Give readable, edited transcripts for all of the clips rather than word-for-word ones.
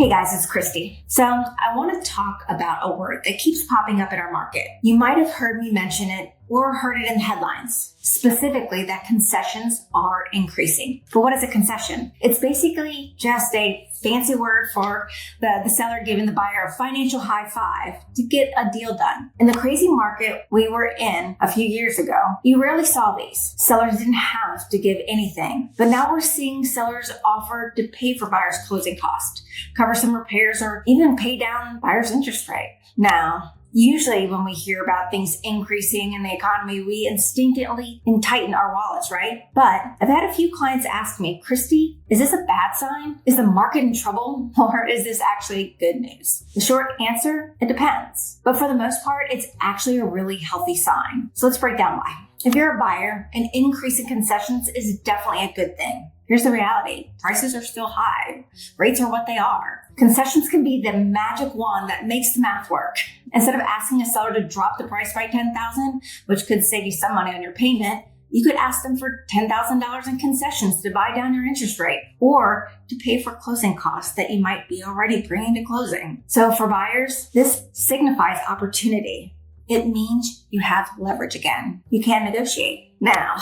Hey guys, it's Christy. So I want to talk about a word that keeps popping up in our market. You might have heard me mention it or heard it in headlines, specifically that concessions are increasing. But what is a concession? It's basically just a fancy word for the seller giving the buyer a financial high five to get a deal done. In the crazy market we were in a few years ago, you rarely saw these. Sellers didn't have to give anything, but now we're seeing sellers offer to pay for buyers' closing costs, cover some repairs, or even pay down buyers' interest rate. Now, usually when we hear about things increasing in the economy, we instinctively tighten our wallets, right? But I've had a few clients ask me, Christy, is this a bad sign? Is the market in trouble? Or is this actually good news? The short answer, it depends. But for the most part, it's actually a really healthy sign. So let's break down why. If you're a buyer, an increase in concessions is definitely a good thing. Here's the reality. Prices are still high. Rates are what they are. Concessions can be the magic wand that makes the math work. Instead of asking a seller to drop the price by $10,000, which could save you some money on your payment, you could ask them for $10,000 in concessions to buy down your interest rate or to pay for closing costs that you might be already bringing to closing. So for buyers, this signifies opportunity. It means you have leverage again. You can negotiate. Now,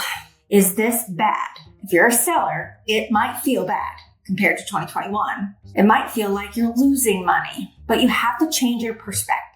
is this bad? If you're a seller, it might feel bad compared to 2021. It might feel like you're losing money, but you have to change your perspective.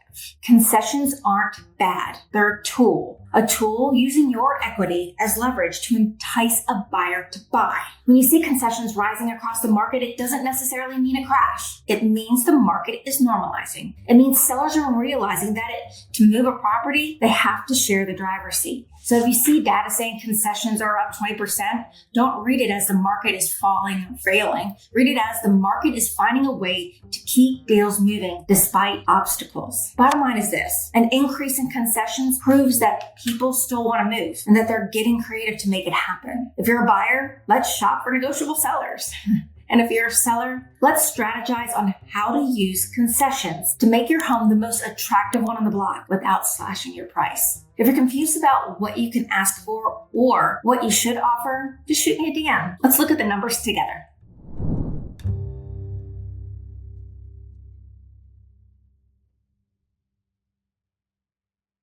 Concessions aren't bad. They're a tool using your equity as leverage to entice a buyer to buy. When you see concessions rising across the market, it doesn't necessarily mean a crash. It means the market is normalizing. It means sellers are realizing that to move a property, they have to share the driver's seat. So if you see data saying concessions are up 20%, don't read it as the market is falling or failing. Read it as the market is finding a way to keep deals moving despite obstacles. Bottom line is this: an increase in concessions proves that people still want to move and that they're getting creative to make it happen. If you're a buyer, let's shop for negotiable sellers. And if you're a seller, let's strategize on how to use concessions to make your home the most attractive one on the block without slashing your price. If you're confused about what you can ask for or what you should offer, just shoot me a DM. Let's look at the numbers together.